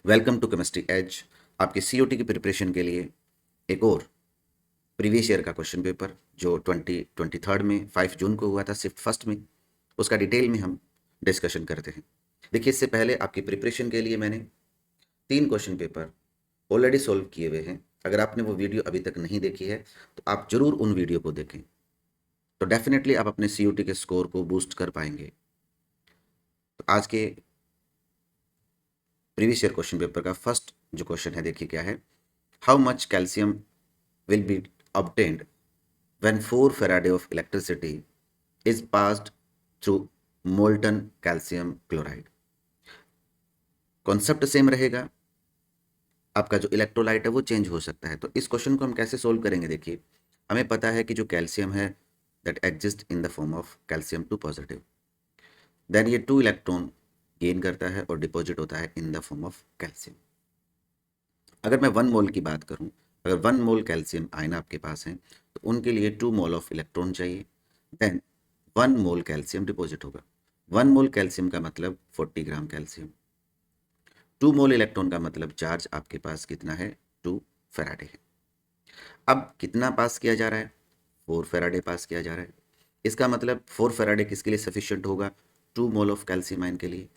Welcome to chemistry age. आपके COT की preparation के लिए एक और प्रीवियस ईयर का क्वेश्चन पेपर जो 2023 में 5 जून को हुआ था शिफ्ट फर्स्ट में, उसका डिटेल में हम डिस्कशन करते हैं। देखिए, इससे पहले आपकी प्रिपरेशन के लिए मैंने 3 क्वेश्चन पेपर ऑलरेडी सॉल्व किए हुए हैं। अगर आपने वो वीडियो अभी तक नहीं देखी है तो आप ज़रूर उन वीडियो को देखें, तो डेफिनेटली आप अपने सीओटी के स्कोर को बूस्ट कर पाएंगे। तो आज के प्रीवियस ईयर क्वेश्चन पेपर का फर्स्ट जो क्वेश्चन है, देखिए क्या है। How much calcium will be obtained when 4 Faraday of electricity is passed through molten calcium chloride। Concept same रहेगा, आपका जो इलेक्ट्रोलाइट है वो चेंज हो सकता है। तो इस क्वेश्चन को हम कैसे सोल्व करेंगे, देखिए हमें पता है कि जो कैल्शियम है that exist in the form of calcium 2 positive, then ये 2 इलेक्ट्रॉन गेन करता है और डिपॉजिट होता है इन द फॉर्म ऑफ कैल्शियम। अगर मैं 1 मोल की बात करूं, अगर 1 मोल कैल्शियम आयन आपके पास है तो उनके लिए 2 मोल ऑफ इलेक्ट्रॉन चाहिए, देन 1 मोल कैल्शियम डिपॉजिट होगा। 1 मोल कैल्शियम का मतलब 40 ग्राम कैल्शियम, 2 मोल इलेक्ट्रॉन का मतलब चार्ज आपके पास कितना है, 2 फेराडे है। अब कितना पास किया जा रहा है, 4 फेराडे पास किया जा रहा है। इसका मतलब 4 फेराडे किसके लिए सफिशिएंट होगा, 2 मोल ऑफ कैल्शियम आयन के लिए।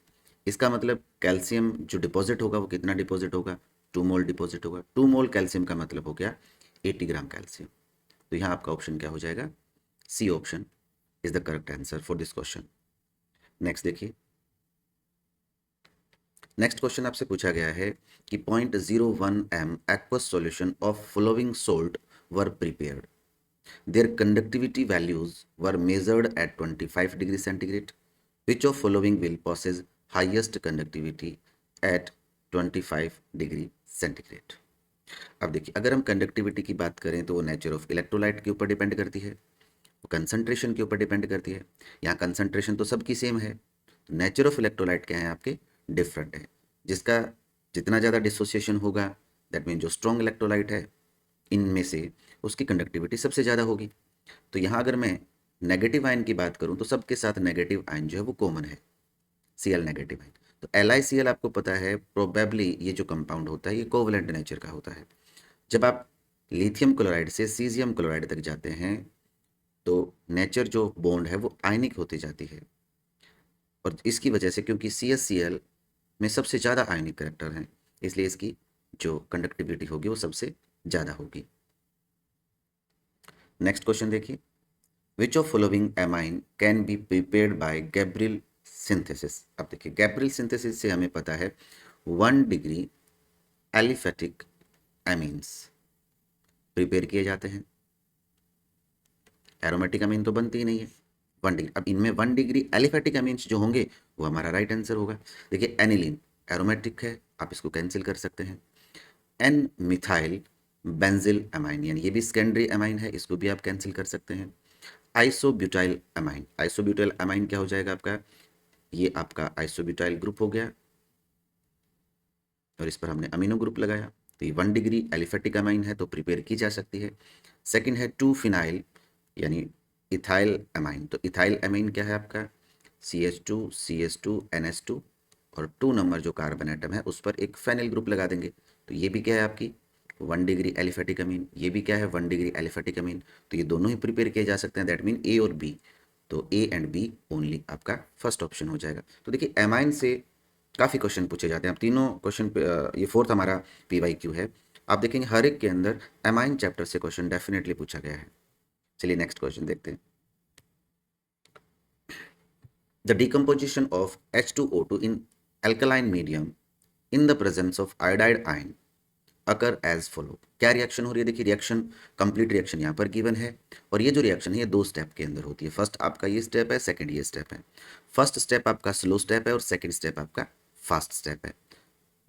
इसका मतलब कैल्शियम जो डिपॉजिट होगा वो कितना डिपॉजिट होगा, 2 मोल डिपॉजिट होगा। 2 मोल कैल्शियम का मतलब हो गया 80 ग्राम कैल्शियम। तो यहाँ आपका ऑप्शन क्या हो जाएगा, C option is the correct answer for this question. Next देखिए, नेक्स्ट क्वेश्चन आपसे पूछा गया है कि 0.01 m aqueous solution of flowing salt were prepared. Their conductivity values were measured at 25 degree centigrade. Which of following will possess highest conductivity at 25 degree centigrade. अब देखिए, अगर हम कंडक्टिविटी की बात करें तो वो नेचर ऑफ इलेक्ट्रोलाइट के ऊपर डिपेंड करती है, वो कंसंट्रेशन के ऊपर डिपेंड करती है। यहाँ कंसंट्रेशन तो सबकी सेम है, नेचर ऑफ इलेक्ट्रोलाइट क्या है आपके, डिफरेंट है। जिसका जितना ज़्यादा डिसोसिएशन होगा, दैट मीन जो स्ट्रॉन्ग इलेक्ट्रोलाइट है इनमें से, उसकी कंडक्टिविटी सबसे ज़्यादा होगी। तो यहाँ अगर मैं नेगेटिव आयन की बात करूँ तो सबके साथ नेगेटिव आयन जो है वो कॉमन है, Cl नेगेटिव आयन। तो LiCl आपको पता है प्रोबेबली ये जो कंपाउंड होता है ये कोवलेंट नेचर का होता है। जब आप लिथियम क्लोराइड से सीजियम क्लोराइड तक जाते हैं तो नेचर जो बॉन्ड है वो आयनिक होती जाती है, और इसकी वजह से क्योंकि CaCl में सबसे ज़्यादा आयनिक करेक्टर हैं, इसलिए इसकी जो कंडक्टिविटी होगी वो सबसे ज़्यादा होगी। नेक्स्ट क्वेश्चन देखिए, विच of following amine can be prepared by Gabriel synthesis. अब देखिए, गैब्रियल सिंथेसिस से हमें पता है 1 डिग्री एलिफेटिक एमीन्स प्रिपेयर किए जाते हैं। एरोमेटिक अमीन तो बनती ही नहीं है 1 डिग्री। अब इनमें 1 डिग्री एलिफेटिक अमीन्स जो होंगे वो हमारा राइट आंसर होगा। देखिए, एनिलीन एरोमेटिक है, आप इसको कैंसिल कर सकते हैं। एन मिथाइल बेंजिल अमाइन, यानी ये भी सेकेंडरी अमाइन है, इसको भी आप कैंसिल कर सकते हैं। आइसोब्यूटाइल अमाइन, आइसोब्यूटाइल अमाइन क्या हो जाएगा आपका, ये आपका आइसोब्यूटाइल ग्रुप हो गया, और इस पर हमने अमीनो ग्रुप लगाया। तो ये 1 डिग्री एलिफेटिक अमाइन है तो प्रिपेयर की जा सकती है। सेकंड है 2 फिनाइल यानी इथाइल अमाइन। तो इथाइल अमाइन क्या है आपका, CH2 CH2 NH2, और 2 नंबर जो कार्बन एटम है उस पर एक फेनिल ग्रुप लगा देंगे। तो ये भी क्या है आपकी 1 डिग्री एलिफेटिक अमीन, ये भी क्या है 1 डिग्री एलिफेटिक अमीन। तो ये दोनों ही प्रिपेयर किए जा सकते हैं, दैट मीन A और B। तो A एंड B ओनली आपका फर्स्ट ऑप्शन हो जाएगा। तो देखिए, एमाइन से काफ़ी क्वेश्चन पूछे जाते हैं। अब तीनों क्वेश्चन, ये फोर्थ हमारा PYQ है। आप देखेंगे हर एक के अंदर एमाइन चैप्टर से क्वेश्चन डेफिनेटली पूछा गया है। चलिए नेक्स्ट क्वेश्चन देखते हैं। The decomposition of H2O2 in alkaline medium in the presence of iodide ion occur as follow. क्या रिएक्शन हो रही है, देखिए रिएक्शन, कंप्लीट रिएक्शन यहाँ पर गिवन है, और ये जो रिएक्शन है ये 2 स्टेप के अंदर होती है। फर्स्ट आपका ये स्टेप है, सेकंड ये स्टेप है। फर्स्ट स्टेप आपका स्लो स्टेप है और सेकंड स्टेप आपका फास्ट स्टेप है।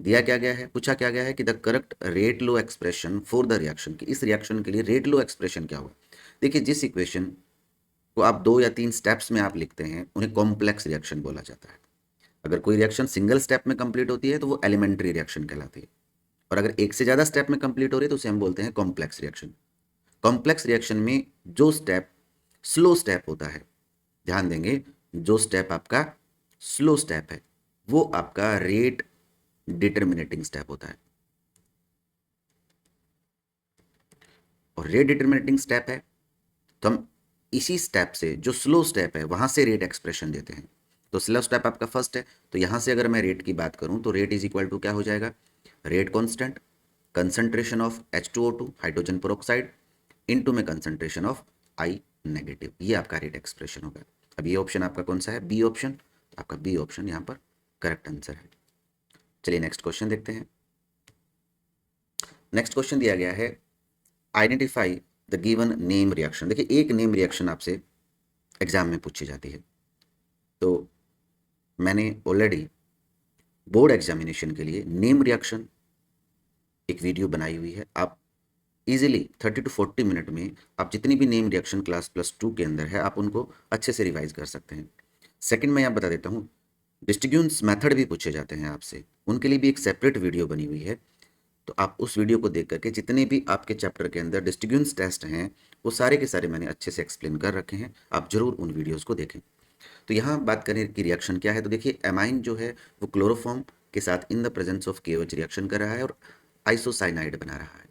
दिया क्या गया है, पूछा क्या गया है कि the correct rate low expression for the reaction, कि इस रिएक्शन के लिए रेट लो एक्सप्रेशन क्या होगा। देखिए, जिस इक्वेशन को आप 2 या 3 स्टेप्स में आप लिखते हैं उन्हें कॉम्प्लेक्स रिएक्शन बोला जाता है। अगर कोई रिएक्शन सिंगल स्टेप में कंप्लीट होती है तो वो एलिमेंट्री रिएक्शन कहलाती है, और अगर एक से ज़्यादा स्टेप में कंप्लीट हो रही है तो उसे हम बोलते हैं कॉम्प्लेक्स रिएक्शन। कॉम्प्लेक्स रिएक्शन में जो स्टेप स्लो स्टेप होता है, ध्यान देंगे, जो स्टेप आपका स्लो स्टेप है वो आपका रेट डिटर्मिनेटिंग स्टेप होता है, और रेट डिटर्मिनेटिंग स्टेप है तो हम इसी स्टेप से, जो स्लो स्टेप है वहां से रेट एक्सप्रेशन देते हैं। तो स्लो स्टेप आपका फर्स्ट है, तो यहां से अगर मैं रेट की बात करूं तो रेट इज इक्वल टू क्या हो जाएगा, rate constant concentration of H2O2 hydrogen peroxide into में कंसंट्रेशन ऑफ I नेगेटिव, ये आपका रेट एक्सप्रेशन होगा। अब ये ऑप्शन आपका कौन सा है, बी ऑप्शन, तो आपका बी ऑप्शन यहाँ पर करेक्ट आंसर है। चलिए नेक्स्ट क्वेश्चन देखते हैं। नेक्स्ट क्वेश्चन दिया गया है identify the given name reaction. देखिए एक नेम रिएक्शन आपसे एग्जाम में पूछी जाती है, तो मैंने ऑलरेडी बोर्ड एग्जामिनेशन के लिए नेम रिएक्शन एक वीडियो बनाई हुई है। आप इजीली 30 to 40 मिनट में आप जितनी भी नेम रिएक्शन क्लास +2 के अंदर है आप उनको अच्छे से रिवाइज कर सकते हैं। सेकंड मैं यहाँ बता देता हूँ, डिस्ट्रीब्यूशंस मेथड भी पूछे जाते हैं आपसे, उनके लिए भी एक सेपरेट वीडियो बनी हुई है, तो आप उस वीडियो को देख करके जितने भी आपके चैप्टर के अंदर डिस्ट्रीब्यूशंस टेस्ट हैं वो सारे के सारे मैंने अच्छे से एक्सप्लेन कर रखे हैं, आप जरूर उन वीडियोज़ को देखें। तो यहाँ बात करें कि रिएक्शन क्या है, तो देखिए एमाइन जो है वो क्लोरोफॉर्म के साथ इन the presence of KOH reaction कर रहा है और आइसोसाइनाइड बना रहा है।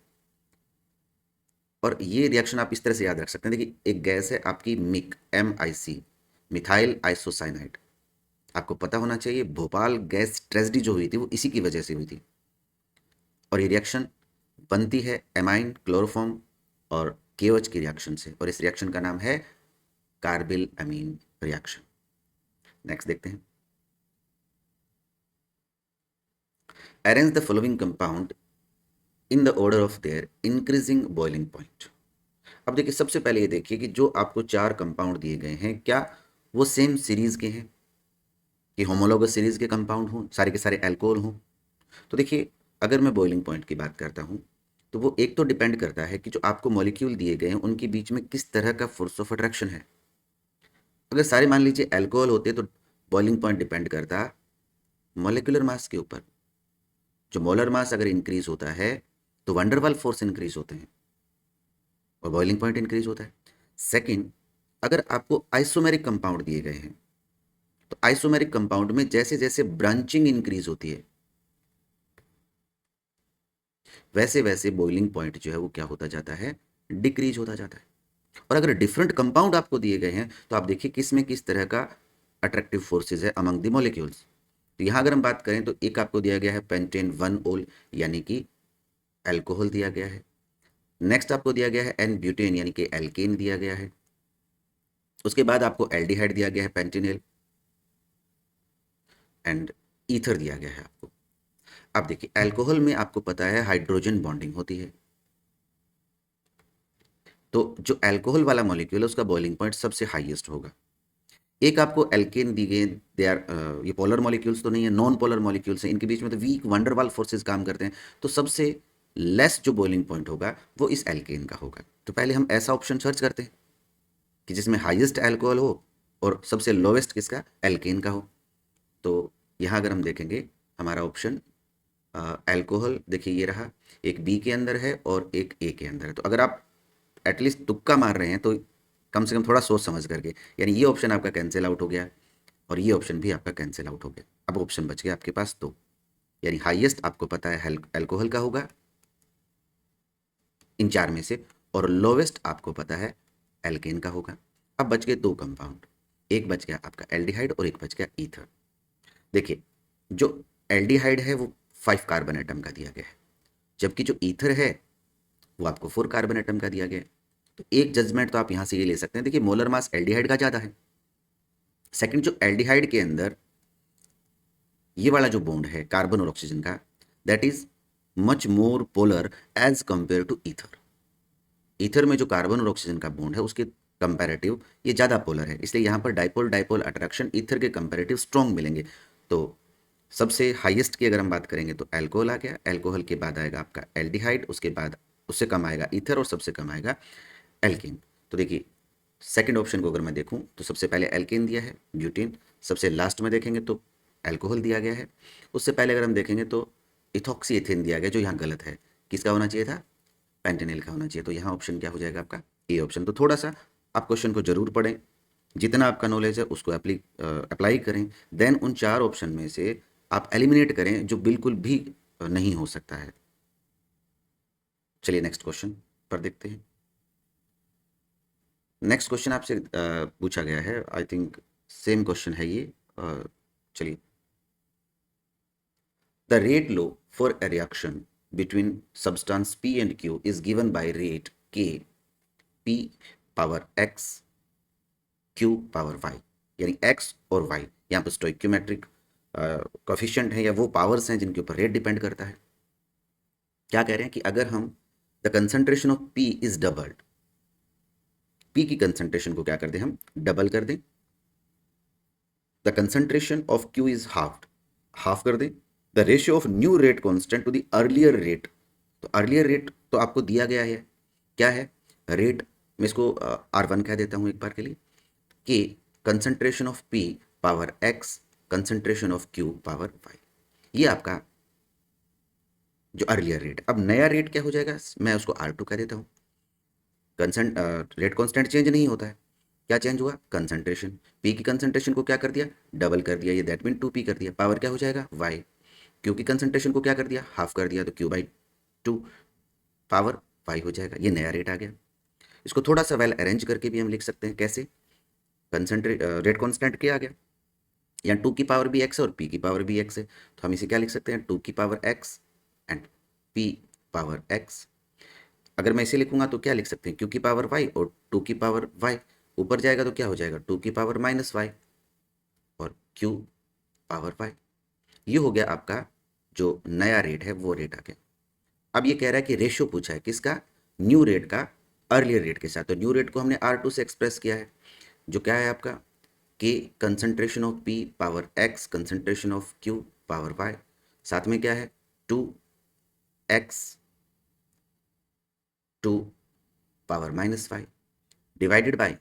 और ये रिएक्शन आप इस तरह से याद रख सकते हैं, देखिए एक गैस है आपकी MIC, मिथाइल आइसोसाइनाइड। आपको पता होना चाहिए भोपाल गैस ट्रेजेडी जो हुई थी वो इसी की वजह से हुई थी, और ये रिएक्शन बनती है एमाइन क्लोरोफॉर्म और KOH की रिएक्शन से, और इस रिएक्शन का नाम है कार्बिल अमीन रिएक्शन। नेक्स्ट देखते हैं, arrange the following compound in the order of their increasing boiling point. अब देखिए सबसे पहले ये देखिए कि जो आपको 4 कंपाउंड दिए गए हैं क्या वो सेम सीरीज के हैं, कि होमोलोगस सीरीज के कंपाउंड हों, सारे के सारे अल्कोहल हों। तो देखिए अगर मैं बॉइलिंग पॉइंट की बात करता हूँ तो वो एक तो डिपेंड करता है कि जो आपको मॉलिक्यूल दिए गए हैं उनके बीच में किस तरह का फोर्स ऑफ अट्रैक्शन है। अगर सारे मान लीजिए अल्कोहल होते तो बॉइलिंग पॉइंट डिपेंड करता मॉलिक्यूलर मास के ऊपर। जो मोलर मास अगर इंक्रीज होता है तो वंडरवाल फोर्स इंक्रीज होते हैं और बॉइलिंग पॉइंट इंक्रीज होता है। सेकंड, अगर आपको आइसोमेरिक कंपाउंड दिए गए हैं तो आइसोमेरिक कंपाउंड में जैसे जैसे ब्रांचिंग इंक्रीज होती है वैसे वैसे बॉइलिंग पॉइंट जो है वो क्या होता जाता है, डिक्रीज होता जाता है। और अगर डिफरेंट कंपाउंड आपको दिए गए हैं तो आप देखिए किस में किस तरह का अट्रैक्टिव फोर्सेज है अमंग द मॉलिक्यूल्स। तो यहाँ अगर हम बात करें तो एक आपको दिया गया है पेंटेन 1-ओल यानी कि अल्कोहल दिया गया है। नेक्स्ट आपको दिया गया है एन ब्यूटेन यानी कि एल्केन दिया गया है। उसके बाद आपको एल्डिहाइड दिया गया है पेंटेनेल, एंड ईथर दिया गया है आपको। अब देखिए अल्कोहल में आपको पता है हाइड्रोजन बॉन्डिंग होती है, तो जो अल्कोहल वाला मॉलिक्यूल है उसका बॉइलिंग पॉइंट सबसे हाईएस्ट होगा। एक आपको एल्केन दी गई, दे आर ये पोलर मॉलिक्यूल्स तो नहीं है, नॉन पोलर मॉलिक्यूल्स हैं, इनके बीच में तो वीक वंडरवाल फोर्सेस काम करते हैं, तो सबसे लेस जो बॉइलिंग पॉइंट होगा वो इस एल्केन का होगा। तो पहले हम ऐसा ऑप्शन सर्च करते हैं कि जिसमें हाईएस्ट अल्कोहल हो और सबसे लोवेस्ट किसका, एल्केन का हो। तो यहाँ अगर हम देखेंगे हमारा ऑप्शन अल्कोहल, देखिए ये रहा, एक बी के अंदर है और एक ए के अंदर है। तो अगर आप एटलीस्ट तुक्का मार रहे हैं तो कम से कम थोड़ा सोच समझ करके, यानी ये ऑप्शन आपका कैंसिल आउट हो गया और ये ऑप्शन भी आपका कैंसिल आउट हो गया। अब ऑप्शन बच गया आपके पास दो, यानी हाईएस्ट आपको पता है अल्कोहल का होगा इन 4 में से, और लोवेस्ट आपको पता है एल्केन का होगा। अब बच गए 2 कंपाउंड, एक बच गया आपका एल्डिहाइड और एक बच गया ईथर। देखिए जो एल्डिहाइड है वो 5 कार्बन एटम का दिया गया है, जबकि जो ईथर है वो आपको 4 कार्बन एटम का दिया गया है। तो एक जजमेंट तो आप यहां से ये ले सकते हैं, देखिए मोलर मास एल्डिहाइड का ज़्यादा है। सेकंड, जो एल्डिहाइड के अंदर ये वाला जो बॉन्ड है कार्बन और ऑक्सीजन का, that is much more polar as compare to ether. Ether में जो कार्बन और ऑक्सीजन का बॉन्ड है उसके कंपैरेटिव ये ज़्यादा पोलर है, इसलिए यहाँ पर डाइपोल डाइपोल अट्रैक्शन ईथर के कंपैरेटिव स्ट्रॉन्ग मिलेंगे। तो सबसे हाईएस्ट की अगर हम बात करेंगे तो अल्कोहल आ गया, अल्कोहल के बाद आएगा आपका एल्डिहाइड, उसके बाद उससे कम आएगा ईथर और सबसे कम आएगा एल्केन। तो देखिए सेकंड ऑप्शन को अगर मैं देखूं तो सबसे पहले एल्केन दिया है ब्यूटेन, सबसे लास्ट में देखेंगे तो अल्कोहल दिया गया है, उससे पहले अगर हम देखेंगे तो इथॉक्सी एथेन दिया गया जो यहाँ गलत है। किसका होना चाहिए था, पेंटेनेल का होना चाहिए। तो यहाँ ऑप्शन क्या हो जाएगा आपका ए ऑप्शन। तो थोड़ा सा आप क्वेश्चन को जरूर पढ़ें, जितना आपका नॉलेज है उसको अप्लाई करें, देन उन 4 ऑप्शन में से आप एलिमिनेट करें जो बिल्कुल भी नहीं हो सकता है। चलिए नेक्स्ट क्वेश्चन पर देखते हैं। नेक्स्ट क्वेश्चन आपसे पूछा गया है, आई थिंक सेम क्वेश्चन है ये। चलिए, the rate law for a reaction between substance P and Q is given by rate K P power X Q power Y, यानी X और Y यहाँ पर स्टोइक्योमेट्रिक कोफिशिएंट है या वो पावर्स हैं जिनके ऊपर रेट डिपेंड करता है। क्या कह रहे हैं कि अगर हम the concentration of P is doubled, P की कंसंट्रेशन को क्या कर दें, हम डबल कर दें। The concentration of Q is halved, half कर दें। The ratio of new rate constant to the earlier rate, तो अर्लियर रेट तो आपको दिया गया है, क्या है रेट, मैं इसको R1 कह देता हूं एक बार के लिए, कि concentration of P power X concentration of Q power Y, ये आपका जो अर्लियर रेट। अब नया रेट क्या हो जाएगा, मैं उसको R2 कह देता हूं। रेट कांस्टेंट चेंज नहीं होता है, क्या चेंज हुआ, कंसंट्रेशन। पी की कंसंट्रेशन को क्या कर दिया, डबल कर दिया, ये दैट मीन 2P कर दिया। पावर क्या हो जाएगा, वाई। क्यू की कंसंट्रेशन को क्या कर दिया, हाफ कर दिया, तो Q/2 पावर वाई हो जाएगा। ये नया रेट आ गया। इसको थोड़ा सा वेल अरेंज करके भी हम लिख सकते हैं, कैसे, रेट कांस्टेंट क्या आ गया, या 2 की पावर भी x है और p की पावर भी x है, तो हम इसे क्या लिख सकते हैं, 2 की power x and p power x। अगर मैं इसे लिखूंगा तो क्या लिख सकते हैं, q की पावर y और 2 की पावर y, ऊपर जाएगा तो क्या हो जाएगा, 2 की पावर -y और q पावर y। ये हो गया आपका जो नया रेट है वो रेट आ गया। अब ये कह रहा है कि रेशियो पूछा है किसका, न्यू रेट का अर्लियर रेट के साथ। तो न्यू रेट को हमने R2 से एक्सप्रेस किया है, जो क्या है आपका K concentration of P power X concentration of Q power Y, साथ में क्या है 2X 2 power -5 divided by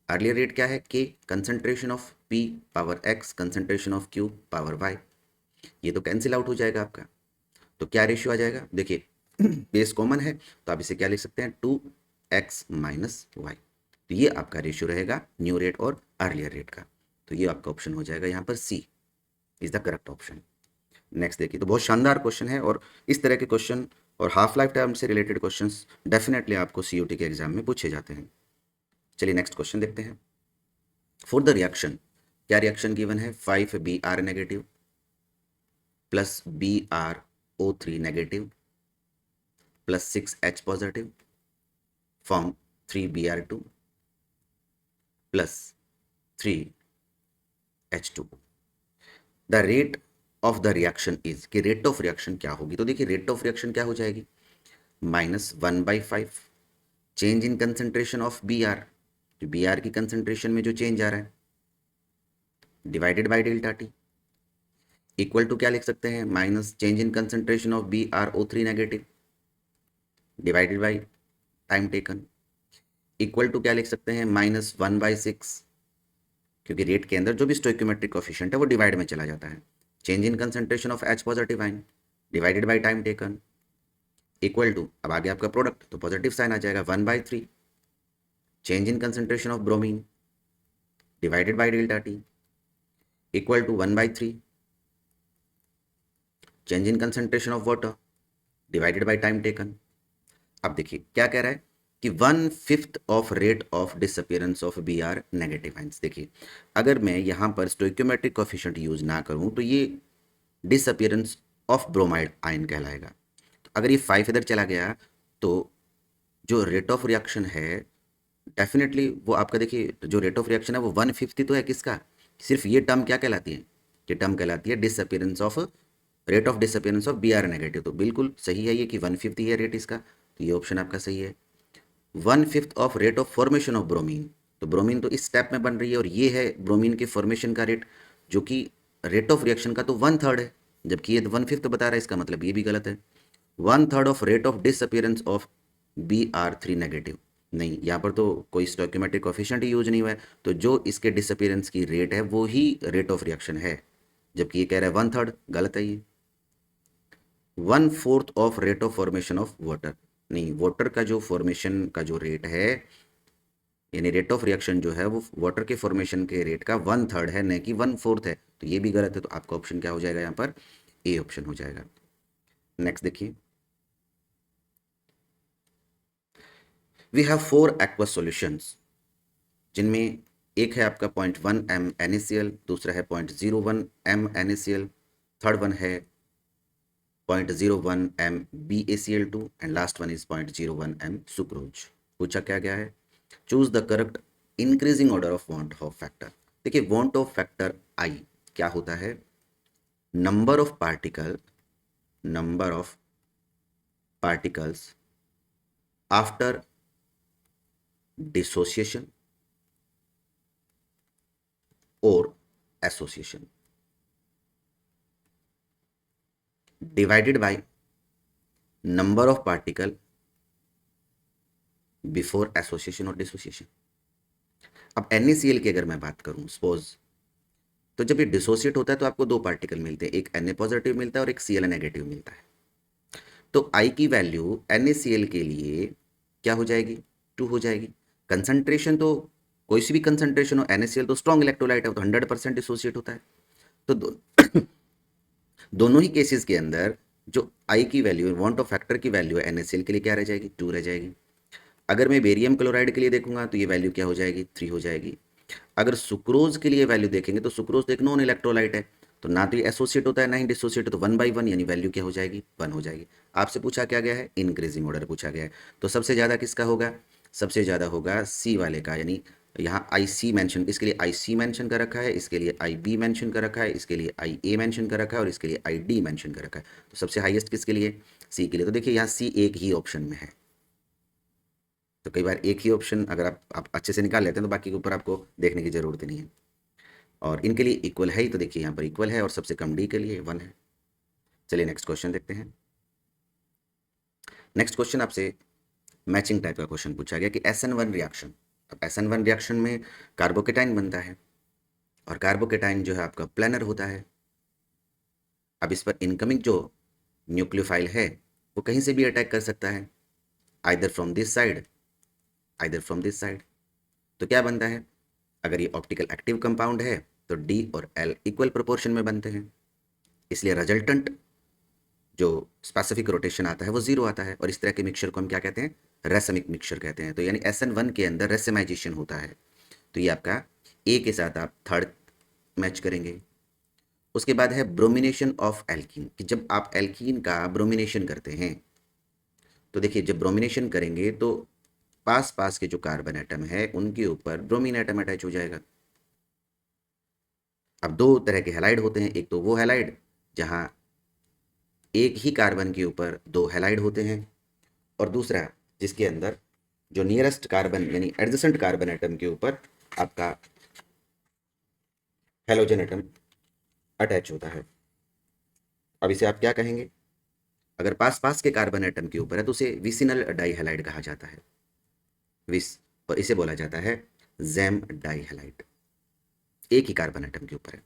earlier rate क्या है, K concentration of P power X concentration of Q power Y। ये तो कैंसिल आउट हो जाएगा आपका, तो क्या रेशियो आ जाएगा, देखिए बेस कॉमन है तो आप इसे क्या लिख सकते हैं, 2x - y। तो ये आपका रेशियो रहेगा न्यू रेट और अर्लियर रेट का। तो ये आपका ऑप्शन हो जाएगा यहाँ पर C is the correct option. Next देखिए, तो बहुत शानदार क्वेश्चन है, और इस तरह के क्वेश्चन और हाफ लाइफ टाइम से रिलेटेड क्वेश्चंस डेफिनेटली आपको सीयूटी के एग्जाम में पूछे जाते हैं। चलिए नेक्स्ट क्वेश्चन देखते हैं। फॉर द रिएक्शन, क्या रिएक्शन गिवन है, 5Br negative plus BrO3 negative plus 6H positive form 3Br2 plus 3H2। The rate of the reaction is, कि रेट ऑफ रिएक्शन क्या होगी, तो देखिए रेट ऑफ रिएक्शन क्या हो जाएगी, -1/5 change in concentration of Br, जो Br की कंसंट्रेशन में जो चेंज आ रहा है, divided by delta T, equal to क्या लिख सकते हैं, minus change in concentration of BrO3 negative divided by time taken, equal to क्या लिख सकते हैं, -1/6, क्योंकि रेट के अंदर जो भी स्टोइक्योमेट्रिक कोएफिशिएंट है वो डिवाइड में चला जाता है, change in concentration of H positive ion divided by time taken, equal to, अब आगे आपका प्रोडक्ट तो पॉजिटिव साइन आ जाएगा, 1/3 change in concentration of bromine divided by delta T, equal to 1/3 change in concentration of water divided by time taken. अब देखिए क्या कह रहा है कि 1/5 of rate of disappearance of Br negative ions. देखिए अगर मैं यहाँ पर स्टोइक्योमेट्रिक कोएफिशिएंट यूज ना करूँ तो ये डिसअपियरेंस ऑफ ब्रोमाइड आयन कहलाएगा। तो अगर ये 5 इधर चला गया तो जो रेट ऑफ रिएक्शन है डेफिनेटली वो आपका, देखिए जो रेट ऑफ रिएक्शन है वो 1/5 तो है किसका, सिर्फ ये टर्म क्या कहलाती है, ये टर्म कहलाती है disappearance of, rate of disappearance of Br negative. तो बिल्कुल सही है ये कि 1/5 ही है रेट इसका, तो ये ऑप्शन आपका सही है। 1/5 of rate of formation of bromine, तो ब्रोमीन तो इस स्टेप में बन रही है और ये है ब्रोमीन के फॉर्मेशन का रेट, जो कि रेट ऑफ रिएक्शन का तो 1/3 है, जबकि ये 1/5 बता रहा है, इसका मतलब ये भी गलत है। 1/3 of rate of disappearance of Br3 negative, नहीं यहाँ पर तो कोई स्टोइक्योमेट्रिक कोएफिशिएंट ही यूज नहीं हुआ है, तो जो इसके डिसअपियरेंस की रेट है वो ही रेट ऑफ रिएक्शन है, जबकि ये कह रहा है 1/3, गलत है ये। 1/4 of rate of formation of water, नहीं वाटर का जो फॉर्मेशन का जो रेट है यानी रेट ऑफ रिएक्शन जो है वो वाटर के फॉर्मेशन के रेट का 1/3 है, न कि 1/4 है। तो ये भी गलत है, तो आपका ऑप्शन क्या हो जाएगा यहाँ पर? ए ऑप्शन हो जाएगा। नेक्स्ट देखिए, वी हैव 4 एक्वा सॉल्यूशंस, जिनमें एक है आपका 0.1 m NaCl, दूसरा है 0.01 m NaCl, थर्ड वन है 0.01 m BaCl2 and last one is 0.01 m sucrose. पूछा क्या गया है? Choose the correct increasing order of van't Hoff factor. देखिए वांट ऑफ फैक्टर आई क्या होता है? Number of particles after dissociation और association divided by number of particle before association और डिसोसिएशन। अब NaCl की अगर मैं बात करूं सपोज, तो जब ये डिसोसिएट होता है तो आपको दो पार्टिकल मिलते हैं, एक Na पॉजिटिव मिलता है और एक Cl नेगेटिव मिलता है। तो I की वैल्यू NaCl के लिए क्या हो जाएगी? 2 हो जाएगी। कंसंट्रेशन तो कोई सी भी कंसंट्रेशन हो, NaCl तो स्ट्रॉन्ग इलेक्ट्रोलाइट है, तो 100% डिसोसिएट होता है। तो दोनों ही केसेस के अंदर जो I की वैल्यू, वांट ऑफ फैक्टर की वैल्यू है NaCl के लिए क्या रह जाएगी? 2 रह जाएगी। अगर मैं बेरियम क्लोराइड के लिए देखूंगा तो ये वैल्यू क्या हो जाएगी? 3 हो जाएगी। अगर सुक्रोज के लिए वैल्यू देखेंगे तो सुक्रोज तो एक नॉन इलेक्ट्रोलाइट है, तो ना तो ये एसोसिएट होता है ना ही डिसोसिएट, तो 1/1 यानी वैल्यू क्या हो जाएगी? 1 हो जाएगी। आपसे पूछा क्या गया है? इंक्रीजिंग ऑर्डर पूछा गया है। तो सबसे ज़्यादा किसका होगा? सबसे ज़्यादा होगा सी वाले का, यानी यहाँ आई सी मैंशन, इसके लिए आई सी मैंशन कर रखा है, इसके लिए आई बी मैंशन कर रखा है, इसके लिए आई ए मैंशन कर रखा है और इसके लिए आई डी मैंशन कर रखा है। तो सबसे हाईएस्ट किसके लिए? सी के लिए। तो देखिए यहाँ सी एक ही ऑप्शन में है, तो कई बार एक ही ऑप्शन अगर आप अच्छे से निकाल लेते हैं तो बाकी के ऊपर आपको देखने की जरूरत नहीं है। और इनके लिए इक्वल है ही, तो देखिए यहाँ पर इक्वल है और सबसे कम डी के लिए 1 है। चलिए नेक्स्ट क्वेश्चन देखते हैं। नेक्स्ट क्वेश्चन आपसे मैचिंग टाइप का क्वेश्चन पूछा गया कि SN1 रिएक्शन। अब SN1 रिएक्शन में कार्बोकेटाइन बनता है और कार्बोकेटाइन जो है आपका प्लेनर होता है। अब इस पर इनकमिंग जो न्यूक्लियोफाइल है वो कहीं से भी अटैक कर सकता है, either from this side either from this side. तो क्या बनता है? अगर ये ऑप्टिकल एक्टिव कंपाउंड है तो D और L इक्वल प्रोपोर्शन में बनते हैं, इसलिए रिजल्टेंट जो स्पेसिफिक रोटेशन आता है वो 0 आता है। और इस तरह के मिक्सचर को हम क्या कहते हैं? रेसमिक मिक्सचर कहते हैं। तो यानी SN1 के अंदर रेसेमाइजेशन होता है, तो ये आपका ए के साथ आप थर्ड मैच करेंगे। उसके बाद है ब्रोमिनेशन ऑफ एल्कीन, कि जब आप एल्कीन का ब्रोमिनेशन करते हैं तो देखिए जब ब्रोमिनेशन करेंगे तो पास पास के जो कार्बन एटम है उनके ऊपर ब्रोमीन एटम अटैच हो जाएगा। अब दो तरह के हैलाइड होते हैं, एक तो वो हैलाइड जहां एक ही कार्बन के ऊपर दो हैलाइड होते हैं, और दूसरा जिसके अंदर जो नियरेस्ट कार्बन यानी एडजेसेंट कार्बन एटम के ऊपर आपका हेलोजन एटम अटैच होता है। अब इसे आप क्या कहेंगे? अगर पास पास के कार्बन एटम के ऊपर है तो उसे विसिनल डाइहैलाइड कहा जाता है, विस, और इसे बोला जाता है जैम डाइहैलाइड। एक ही कार्बन एटम के ऊपर है,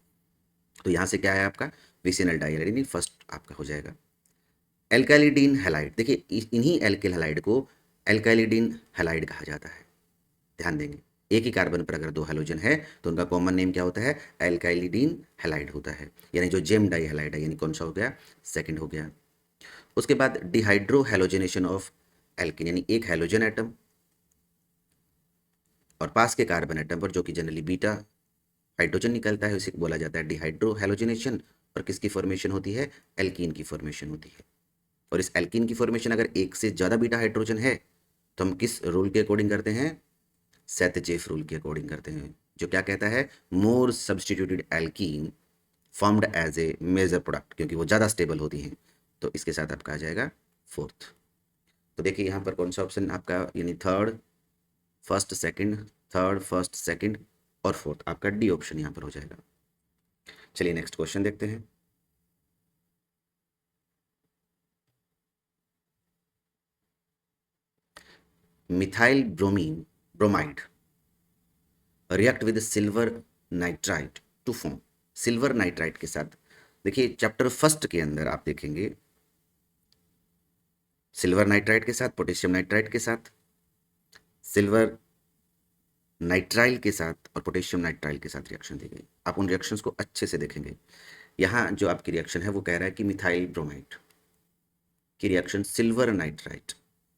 तो यहां से क्या है आपका? विसिनल डाइहैलाइड, यानी फर्स्ट आपका हो जाएगा। एल्काइलिडीन हैलाइड, देखिए इन्हीं एल्किल हैलाइड को एल्काइलिडीन हैलाइड कहा जाता है। ध्यान देंगे, एक ही कार्बन पर अगर दो हैलोजन है तो उनका कॉमन नेम क्या होता है? एल्काइलिडीन हैलाइड होता है। यानी जो जेम डाई हैलाइड है, यानी कौन सा हो गया? सेकंड हो गया। उसके बाद डिहाइड्रो हैलोजनेशन ऑफ एल्किन, यानी एक हैलोजन एटम और पास के कार्बन एटम पर जो कि जनरली बीटा हाइड्रोजन निकलता है उसे बोला जाता है डिहाइड्रो हैलोजनेशन। और किसकी फॉर्मेशन होती है? एल्कीन की फॉर्मेशन होती है। और इस एल्कीन की फॉर्मेशन अगर एक से ज़्यादा बीटा हाइड्रोजन है तो हम किस रूल के अकॉर्डिंग करते हैं? सेथजेफ रूल के अकॉर्डिंग करते हैं, जो क्या कहता है? More substituted alkene formed as a major product, क्योंकि वो ज़्यादा स्टेबल होती हैं। तो इसके साथ आपका आ जाएगा फोर्थ। तो देखिए यहाँ पर कौन सा ऑप्शन आपका, यानी third first second, third first second और फोर्थ, आपका डी ऑप्शन यहाँ पर हो जाएगा। चलिए नेक्स्ट क्वेश्चन देखते हैं। Methyl bromide react with silver nitrite to form, silver nitrite के साथ। देखिए चैप्टर फर्स्ट के अंदर आप देखेंगे सिल्वर नाइट्राइट के साथ, पोटेशियम नाइट्राइट के साथ, सिल्वर नाइट्राइल के साथ और पोटेशियम नाइट्राइल के साथ रिएक्शन दी गई। आप उन रिएक्शंस को अच्छे से देखेंगे। यहाँ जो आपकी रिएक्शन है वो कह रहा है कि मिथाइल ब्रोमाइड की रिएक्शन सिल्वर नाइट्राइट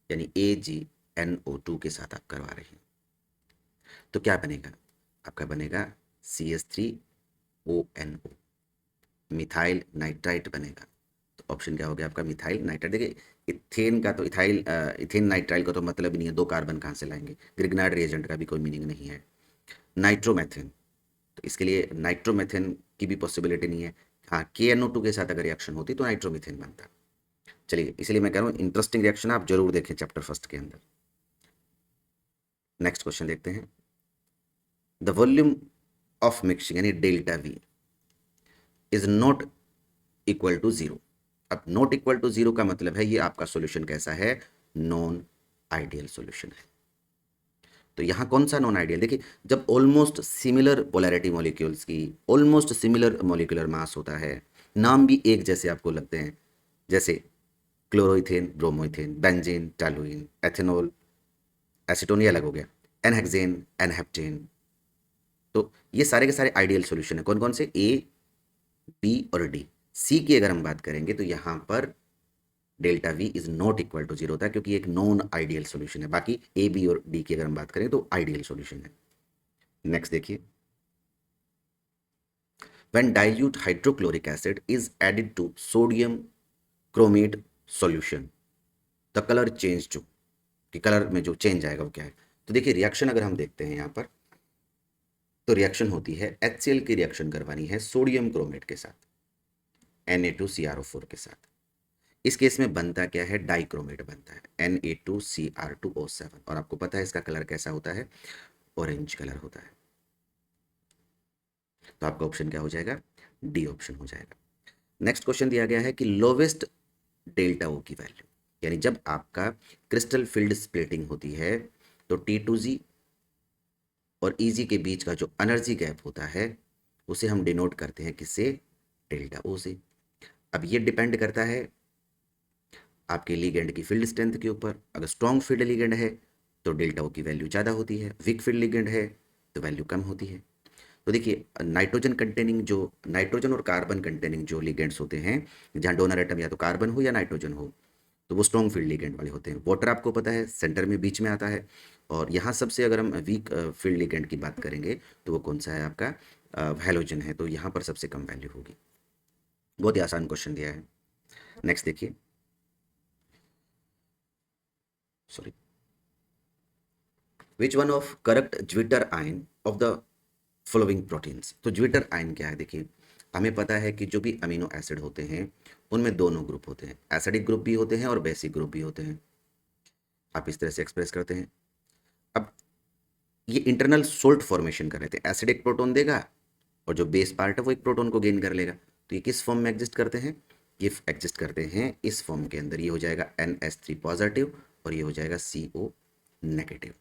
यानी AgNO2 के साथ आप करवा रहे हैं, तो क्या बनेगा? आपका बनेगा CH3ONO, मिथाइल नाइट्राइट बनेगा। तो ऑप्शन क्या हो गया आपका? Methyl nitrite. देखिए इथेन का तो इथेन नाइट्राइल का तो मतलब ही नहीं है, 2 कार्बन कहाँ से लाएंगे? ग्रिग्नार्ड रिएजेंट का भी कोई मीनिंग नहीं है। नाइट्रोमेथेन, तो इसके लिए नाइट्रोमेथेन की भी पॉसिबिलिटी नहीं है। हाँ, KNO2 के साथ अगर रिएक्शन होती तो नाइट्रोमीथेन बनता। चलिए, इसलिए मैं कह रहा हूँ इंटरेस्टिंग रिएक्शन आप जरूर देखें चैप्टर फर्स्ट के अंदर। नेक्स्ट क्वेश्चन देखते हैं। द वॉल्यूम ऑफ मिक्सिंग यानी delta V is not equal to zero. अब नॉट इक्वल टू जीरो का मतलब है ये आपका सॉल्यूशन कैसा है? नॉन आइडियल सॉल्यूशन है। तो यहां कौन सा नॉन आइडियल? देखिए, जब ऑलमोस्ट सिमिलर पोलैरिटी मॉलिक्यूल्स की ऑलमोस्ट सिमिलर मॉलिक्यूलर मास होता है, नाम भी एक जैसे आपको लगते हैं, जैसे chloroethane, bromoethane, benzene, toluene, ethanol, acetone, ये अलग हो गया, एनहेक्सेन, एनहेप्टेन। तो ये सारे के सारे आइडियल सॉल्यूशन है। कौन कौन से? ए, बी और डी। सी की अगर हम बात करेंगे तो यहां पर delta V is not equal to zero होता है, क्योंकि एक नॉन आइडियल सॉल्यूशन है। बाकी ए, बी और डी की अगर हम बात करें तो आइडियल सॉल्यूशन है। नेक्स्ट देखिए, when dilute hydrochloric acid is added to sodium chromate solution the color change जो कि कलर में जो चेंज आएगा वो क्या है? तो देखिए, रिएक्शन अगर हम देखते हैं यहाँ पर, तो रिएक्शन होती है HCl की रिएक्शन करवानी है सोडियम क्रोमेट के साथ, Na2CrO4 के साथ। इस केस में बनता क्या है? डाइक्रोमेट बनता है, Na2Cr2O7। और आपको पता है इसका कलर कैसा होता है? ऑरेंज कलर होता है। तो आपका ऑप्शन क्या हो जाएगा? डी ऑप्शन हो जाएगा। नेक्स्ट क्वेश्चन दिया गया है कि लोवेस्ट डेल्टा O की वैल्यू, यानी जब आपका क्रिस्टल फील्ड स्प्लिटिंग होती है तो T2G और EG के बीच का जो एनर्जी गैप होता है उसे हम डिनोट करते हैं किससे? डेल्टा O से। अब ये डिपेंड करता है आपके लिगेंड की फील्ड स्ट्रेंथ के ऊपर। अगर स्ट्रॉन्ग फील्ड लिगेंड है तो डेल्टा O की वैल्यू ज़्यादा होती है, वीक फील्ड लिगेंड है तो वैल्यू कम होती है। तो देखिए, नाइट्रोजन और कार्बन कंटेनिंग जो लिगेंड्स होते हैं, जहाँ डोनर एटम या तो कार्बन हो या नाइट्रोजन हो, तो वो स्ट्रॉन्ग फील्ड लिगेंड वाले होते हैं। वाटर आपको पता है सेंटर में बीच में आता है। और यहाँ सबसे अगर हम वीक फील्ड लिगेंड की बात करेंगे तो वो कौन सा है? आपका हैलोजन है। तो यहाँ पर सबसे कम वैल्यू होगी। बहुत ही आसान क्वेश्चन दिया है। नेक्स्ट देखिए, sorry, which one of correct zwitter ion of the following proteins. तो ज्विटर आयन क्या है? देखिए, हमें पता है कि जो भी अमीनो एसिड होते हैं उनमें दोनों ग्रुप होते हैं, एसिडिक ग्रुप भी होते हैं और बेसिक ग्रुप भी होते हैं। आप इस तरह से एक्सप्रेस करते हैं। अब ये इंटरनल सोल्ट फॉर्मेशन कर रहे थे, एसिडिक प्रोटोन देगा और जो बेस पार्ट है वो एक प्रोटोन को गेन कर लेगा। तो ये किस फॉर्म में एग्जिस्ट करते हैं? ये एग्जिस्ट करते हैं इस फॉर्म के अंदर। ये हो जाएगा NH3 पॉजिटिव और ये हो जाएगा CO नेगेटिव।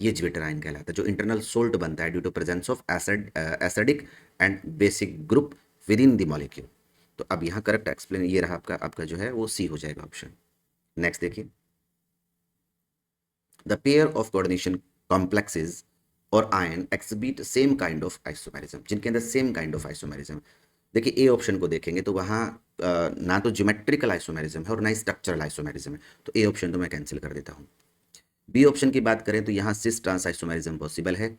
ये ज्विटर आयन कहलाता है, जो इंटरनल सोल्ट बनता है due to presence of acidic and basic group within the molecule. तो अब यहाँ करेक्ट एक्सप्लेन ये रहा आपका जो है वो सी हो जाएगा ऑप्शन। नेक्स्ट देखिए, the pair of coordination complexes और ion exhibit same kind of isomerism, जिनके अंदर सेम काइंड ऑफ आइसोमेरिज्म। देखिए, ए ऑप्शन को देखेंगे तो वहाँ ना तो ज्योमेट्रिकल आइसोमेरिज्म है और ना ही स्ट्रक्चरल आइसोमेरिज्म है, तो ए ऑप्शन तो मैं कैंसिल कर देता हूँ। बी ऑप्शन की बात करें तो यहाँ सिस ट्रांस आइसोमेरिज्म पॉसिबल है।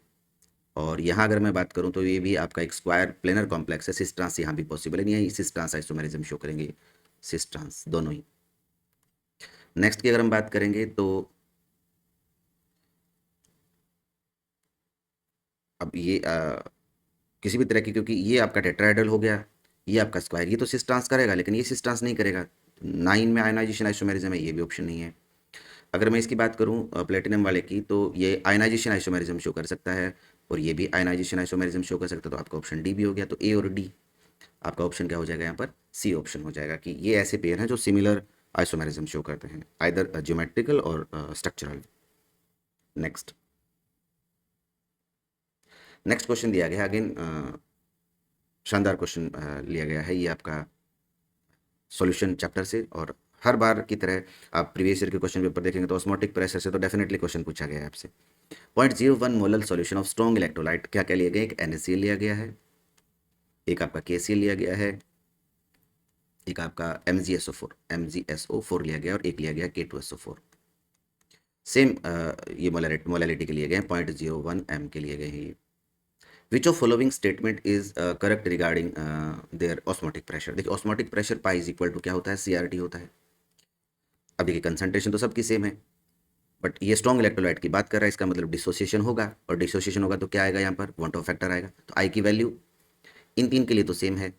और यहाँ अगर मैं बात करूँ तो ये भी आपका एक स्क्वायर प्लेनर कॉम्प्लेक्स है, सिस ट्रांस यहाँ भी पॉसिबल है, नहीं है सिस ट्रांस आइसोमेरिज्म शो करेंगे, सिस ट्रांस दोनों ही। नेक्स्ट की अगर हम बात करेंगे तो अब ये किसी भी तरह की, क्योंकि ये आपका टेट्राहेड्रल हो गया, ये आपका स्क्वायर, ये तो सिस ट्रांस करेगा लेकिन ये सिस ट्रांस नहीं करेगा। 9 में आयनाइजेशन आइसोमेरिज्म है, ये भी ऑप्शन नहीं है। अगर मैं इसकी बात करूं प्लेटिनम वाले की, तो ये आयनाइजेशन आइसोमेरिज्म शो कर सकता है और ये भी आयनाइजेशन आइसोमेरिज्म शो कर सकता है। तो आपका ऑप्शन डी भी हो गया। तो ए और डी, आपका ऑप्शन क्या हो जाएगा? यहाँ पर सी ऑप्शन हो जाएगा कि ये ऐसे पेयर हैं जो सिमिलर आइसोमेरिज्म शो करते हैं, आइदर ज्योमेट्रिकल और स्ट्रक्चरल। नेक्स्ट नेक्स्ट क्वेश्चन दिया गया अगेन, शानदार क्वेश्चन लिया गया है ये आपका सॉल्यूशन चैप्टर से, और हर बार की तरह आप प्रीवियस ईयर के क्वेश्चन पेपर देखेंगे तो ऑस्मोटिक प्रेशर से तो डेफिनेटली क्वेश्चन पूछा गया है आपसे। 0.01 molar solution of strong electrolyte, क्या क्या लिया गया, एक NaCl लिया गया है, एक आपका KCl लिया गया है, एक आपका MgSO4 लिया गया और एक लिया गया K2SO4। सेम ये मोलैलिटी के लिए गए हैं, 0.01 m के लिए गए हैं ये। Which of following statement is correct regarding their osmotic pressure. देखिए osmotic pressure pi is equal to क्या होता है, CRT होता है। अब देखिए कंसंट्रेशन तो सबकी सेम है, बट ये स्ट्रॉन्ग इलेक्ट्रोलाइट की बात कर रहा है, इसका मतलब डिसोसिएशन होगा, और डिसोसिएशन होगा तो क्या आएगा यहाँ पर, वॉन टॉप फैक्टर आएगा। तो आई की वैल्यू इन तीन के लिए तो सेम है,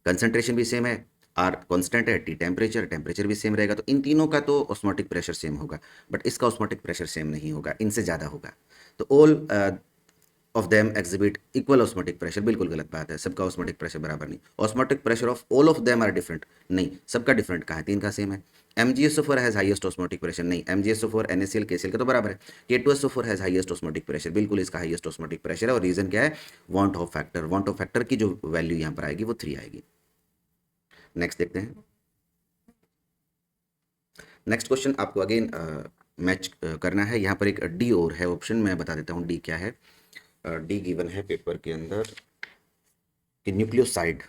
कंसंट्रेशन भी सेम है, आर कांस्टेंट है, टी टेम्परेचर भी सेम रहेगा, तो इन तीनों का तो ऑस्मोटिक प्रेशर सेम होगा। बट इसका ऑस्मोटिक प्रेशर सेम नहीं होगा, इनसे ज़्यादा होगा। तो all of them exhibit equal osmotic pressure, बिल्कुल गलत बात है, सबका ऑस्मोटिक प्रेशर बराबर नहीं। Osmotic pressure of all of them are different, नहीं सबका डिफरेंट कहा है, तीन का सेम है। MgSO4 has highest osmotic pressure, नहीं MgSO4 NaCl KCl का तो बराबर है। K2SO4 has highest osmotic pressure, बिल्कुल इसका हाईएस्ट ऑस्मोटिक प्रेशर है, और रीजन क्या है, want Hoff factor. Want Hoff factor की जो वैल्यू यहाँ पर आएगी वो 3 आएगी। नेक्स्ट देखते हैं। नेक्स्ट क्वेश्चन आपको अगेन मैच करना है, यहाँ पर एक डी और है ऑप्शन, मैं बता देता हूँ डी क्या है। डी गिवन है पेपर के अंदर कि न्यूक्लियोसाइड,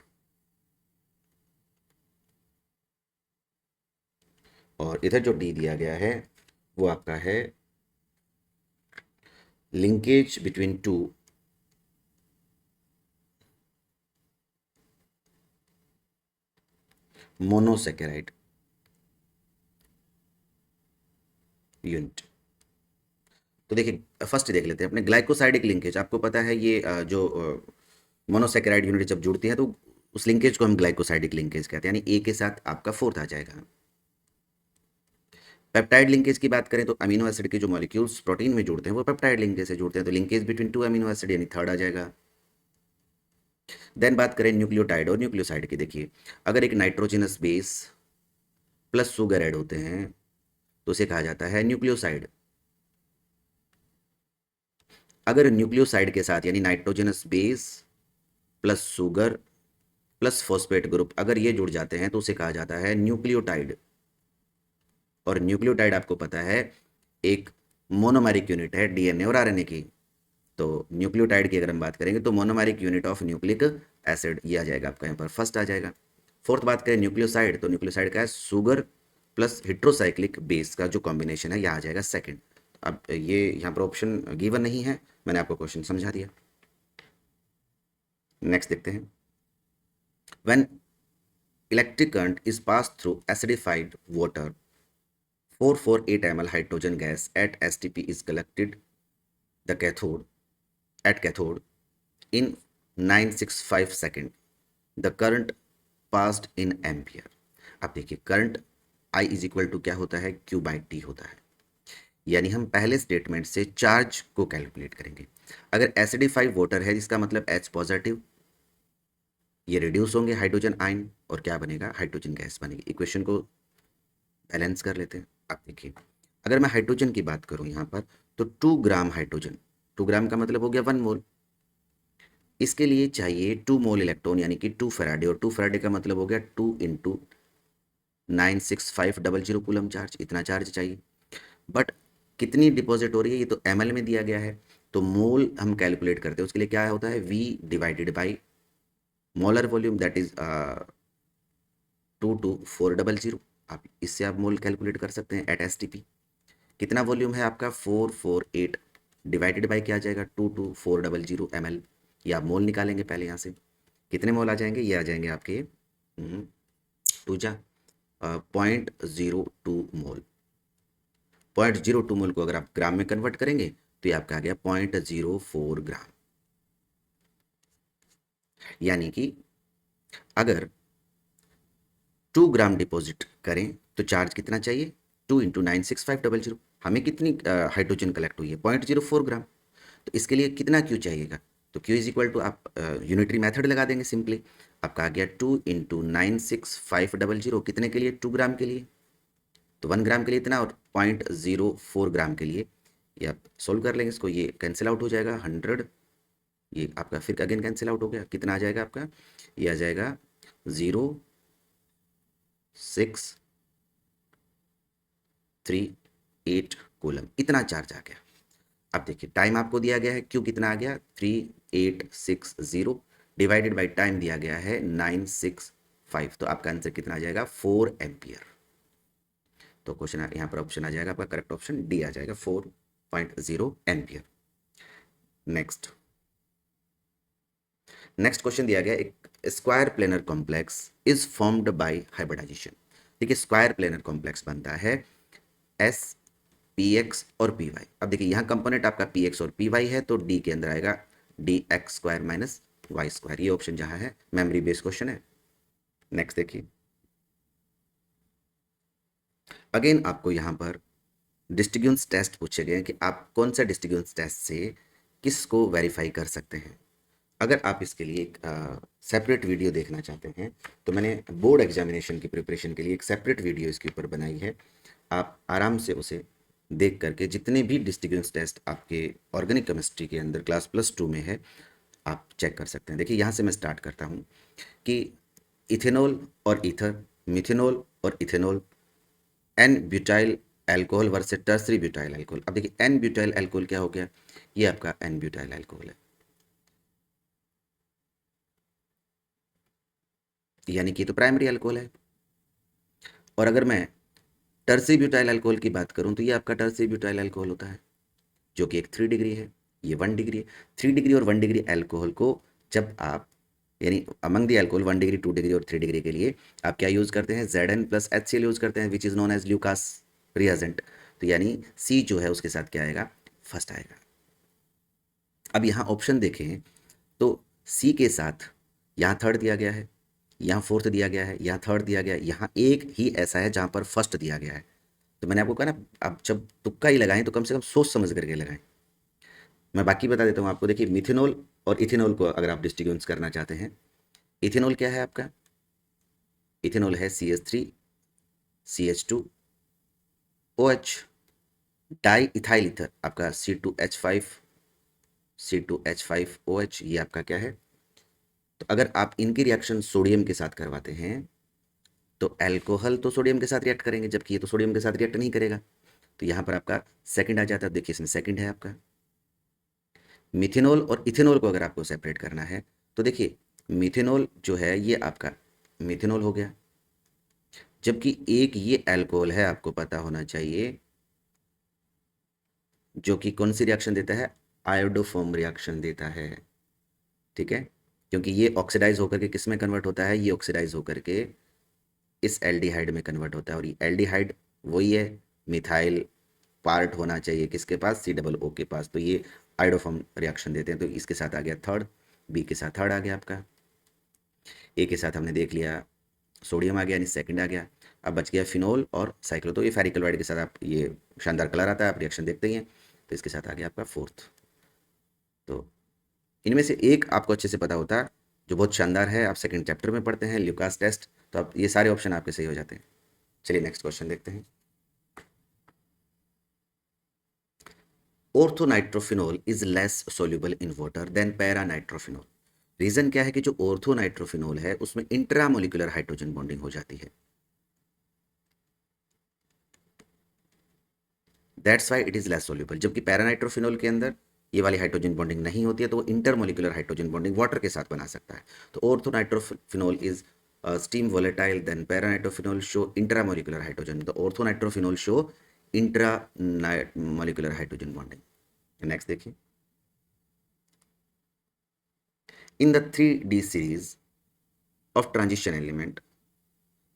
और इधर जो डी दिया गया है वो आपका है linkage between two monosaccharide unit. तो देखिए फर्स्ट देख लेते हैं अपने ग्लाइकोसाइडिक लिंकेज। आपको पता है ये जो मोनोसेकेराइड यूनिट जब जुड़ती है तो उस लिंकेज को हम ग्लाइकोसाइडिक लिंकेज कहते हैं, यानी ए के साथ आपका फोर्थ आ जाएगा। पेप्टाइड लिंकेज की बात करें तो अमीनो एसिड के जो मॉलिक्यूल्स प्रोटीन में जुड़ते हैं वो पेप्टाइड लिंकेज से जुड़ते हैं, तो linkage between two amino acid यानी थर्ड आ जाएगा। देन बात करें न्यूक्लियोटाइड और न्यूक्लियोसाइड की, देखिए अगर एक nitrogenous base plus sugar add होते हैं तो उसे कहा जाता है न्यूक्लियोसाइड। अगर न्यूक्लियोसाइड के साथ यानी nitrogenous base plus sugar plus phosphate group अगर ये जुड़ जाते हैं तो उसे कहा जाता है न्यूक्लियोटाइड। और न्यूक्लियोटाइड आपको पता है एक मोनोमेरिक यूनिट है DNA और RNA की। तो न्यूक्लियोटाइड की अगर हम बात करेंगे तो monomeric unit of nucleic acid, ये आ जाएगा आपका यहाँ पर फर्स्ट आ जाएगा। फोर्थ बात करें न्यूक्लियोसाइड, तो न्यूक्लियोसाइड का है शुगर प्लस हेट्रोसाइक्लिक बेस का जो कॉम्बिनेशन है यह आ जाएगा सेकेंड। अब ये यहाँ पर ऑप्शन गिवन नहीं है, मैंने आपको क्वेश्चन समझा दिया। नेक्स्ट देखते हैं। When electric current is pass through acidified water 448 ml hydrogen gas at STP is collected the cathode in 965 second. The current passed in ampere. अब देखिए current I is equal to क्या होता है, Q by T होता है, यानी हम पहले स्टेटमेंट से चार्ज को कैलकुलेट करेंगे। अगर एसिडिफाइड वाटर है जिसका मतलब H पॉजिटिव, ये रिड्यूस होंगे हाइड्रोजन आयन और क्या बनेगा, हाइड्रोजन गैस बनेगी। इक्वेशन को बैलेंस कर लेते हैं। आप देखिए अगर मैं हाइड्रोजन की बात करूं यहाँ पर तो 2 ग्राम हाइड्रोजन, 2 ग्राम का मतलब हो गया 1 मोल, इसके लिए चाहिए 2 मोल इलेक्ट्रॉन यानी कि 2 फैराडे, और 2 फैराडे का मतलब हो गया 2 इंटू 96500 कूलम चार्ज, इतना चार्ज चाहिए। बट कितनी डिपॉजिट हो रही है ये तो ml में दिया गया है, तो मोल हम कैलकुलेट करते हैं उसके लिए क्या होता है V divided by molar volume that is 22400। आप इससे आप मोल कैलकुलेट कर सकते हैं एट STP। कितना वॉल्यूम है आपका 448 डिवाइडेड बाई क्या आ जाएगा 22400 ml, ये आप मोल निकालेंगे पहले यहाँ से। कितने मोल आ जाएंगे, ये आ जाएंगे आपके टू जा 0.02 मोल। 0.02 मोल को अगर आप ग्राम में कन्वर्ट करेंगे तो ये आपका आ गया 0.04 ग्राम। यानी कि अगर 2 ग्राम डिपॉजिट करें तो चार्ज कितना चाहिए, 2 इंटू 96500। हमें कितनी हाइड्रोजन कलेक्ट हुई है 0.04 ग्राम, तो इसके लिए कितना क्यू चाहिएगा, तो क्यू इज इक्वल टू आप यूनिटरी मेथड लगा देंगे सिंपली। आपका आ गया 2 इंटू 96500 कितने के लिए, 2 ग्राम के लिए, तो 1 ग्राम के लिए इतना, और 0.04 ग्राम के लिए ये आप सोल्व कर लेंगे इसको, ये कैंसिल आउट हो जाएगा 100, ये आपका फिर अगेन कैंसिल आउट हो गया, कितना आ जाएगा आपका, ये आ जाएगा 0.6 38 कूलम, इतना चार्ज आ गया। अब देखिए टाइम आपको दिया गया है, क्यों कितना आ गया 3860 डिवाइडेड बाई टाइम दिया गया है 965, तो आपका आंसर कितना आ जाएगा 4 एम्पियर। तो क्वेश्चन यहाँ पर ऑप्शन आ जाएगा आपका, करेक्ट ऑप्शन डी आ जाएगा 4.0 एम्पियर। नेक्स्ट क्वेश्चन दिया गया, एक square planar complex is formed by hybridisation. देखिए स्क्वायर प्लेनर कॉम्प्लेक्स बनता है एस पी एक्स और पी वाई। अब देखिए यहाँ कंपोनेंट आपका पी एक्स और पी वाई है, तो डी के अंदर आएगा D X square minus Y square, ये ऑप्शन जहाँ है मेमोरी बेस्ड क्वेश्चन है। नेक्स्ट देखिए, अगेन आपको यहाँ पर डिस्टिंग्विश टेस्ट पूछे गए हैं कि आप कौन सा डिस्टिंग्विश टेस्ट से किसको वेरीफाई कर सकते हैं। अगर आप इसके लिए एक सेपरेट वीडियो देखना चाहते हैं तो मैंने बोर्ड एग्जामिनेशन की प्रिपरेशन के लिए एक सेपरेट वीडियो इसके ऊपर बनाई है, आप आराम से उसे देख करके जितने भी डिस्टिंग्विश टेस्ट आपके ऑर्गेनिक केमिस्ट्री के अंदर क्लास +2 में है आप चेक कर सकते हैं। देखिए यहाँ से मैं स्टार्ट करता हूँ कि इथेनॉल और ईथर, मिथेनॉल और ethanol, N butyl alcohol versus tertiary butyl alcohol. अब देखिए एन ब्यूटाइल एल्कोहल क्या हो गया, ये आपका एन ब्यूटाइल एल्कोहल है, यानी कि तो प्राइमरी अल्कोहल है। और अगर मैं टर्सरी ब्यूटाइल अल्कोहल की बात करूं तो ये आपका टर्सरी ब्यूटाइल अल्कोहल होता है, जो कि एक 3 डिग्री है, ये 1 डिग्री है। 3 डिग्री और 1 डिग्री अल्कोहल को जब आप, यानी among the alcohol 1 degree 2 degree और 3 डिग्री के लिए आप क्या यूज़ करते हैं, Zn प्लस HCl यूज़ करते हैं, which is known as Lucas reagent. तो यानी सी जो है उसके साथ क्या आएगा, फर्स्ट आएगा। अब यहाँ ऑप्शन देखें तो सी के साथ यहाँ थर्ड दिया गया है, यहाँ फोर्थ दिया गया है, यहाँ थर्ड दिया गया है, यहाँ एक ही ऐसा है जहाँ पर फर्स्ट दिया गया है। तो मैंने आपको कहा ना, आप जब तुक्का ही लगाएं तो कम से कम सोच समझ करके लगाएं। मैं बाकी बता देता हूँ आपको। देखिए मिथेनॉल और इथेनॉल को अगर आप डिस्टिंग्विश करना चाहते हैं, इथेनॉल क्या है आपका, इथेनॉल है CH3CH2OH, डाई इथाइल ईथर आपका C2H5OH, ये आपका क्या है। तो अगर आप इनकी रिएक्शन सोडियम के साथ करवाते हैं तो अल्कोहल तो सोडियम के साथ रिएक्ट करेंगे, जबकि ये तो सोडियम के साथ रिएक्ट नहीं करेगा। तो यहाँ पर आपका सेकंड आ जाता है। देखिए इसमें सेकंड है आपका। मिथेनॉल और इथेनॉल को अगर आपको सेपरेट करना है तो देखिए मिथेनॉल जो है ये आपका मिथेनॉल हो गया, जबकि एक ये अल्कोहल है, आपको पता होना चाहिए, जो कि कौन सी रिएक्शन देता है, आयोडोफॉर्म रिएक्शन देता है। ठीक है, क्योंकि ये ऑक्सीडाइज होकर के किस में कन्वर्ट होता है, ये ऑक्सीडाइज होकर के इस एल्डिहाइड में कन्वर्ट होता है। और ये एल्डिहाइड वही है, मिथाइल पार्ट होना चाहिए किसके पास, COO के पास। तो ये आयोडोफॉर्म रिएक्शन देते हैं। तो इसके साथ आ गया थर्ड, बी के साथ थर्ड आ गया आपका, ए के साथ हमने देख लिया सोडियम आ गया, यानी सेकंड आ गया। अब बच गया फिनोल और साइक्लो। तो ये फेरिक्लोराइड के साथ आप, ये शानदार कलर आता है, आप रिएक्शन देखते ही हैं। तो इसके साथ आ गया आपका फोर्थ। तो इनमें से एक आपको अच्छे से पता होता है जो बहुत शानदार है, आप सेकंड चैप्टर में पढ़ते हैं, ल्यूकास टेस्ट। तो आप ये सारे ऑप्शन आपके सही हो जाते हैं। चलिए नेक्स्ट क्वेश्चन देखते हैं। Orthonitrophenol is less soluble in water than paranitrophenol. Reason क्या है कि जो ऑर्थोनाइट्रोफिनोल है उसमें इंट्रामोलिकुलर हाइड्रोजन बॉन्डिंग हो जाती है, that's why it is less soluble. जबकि पैरानाइट्रोफिनोल के अंदर ये वाली हाइड्रोजन बॉन्डिंग नहीं होती है, तो वो इंटरमोलिकुलर हाइड्रोजन बॉन्डिंग वाटर के साथ बना सकता है। तो orthonitrophenol is steam volatile than paranitrophenol show intramolecular hydrogen. तो orthonitrophenol show intra molecular hydrogen bonding. Next देखिए, in the 3D series of transition element,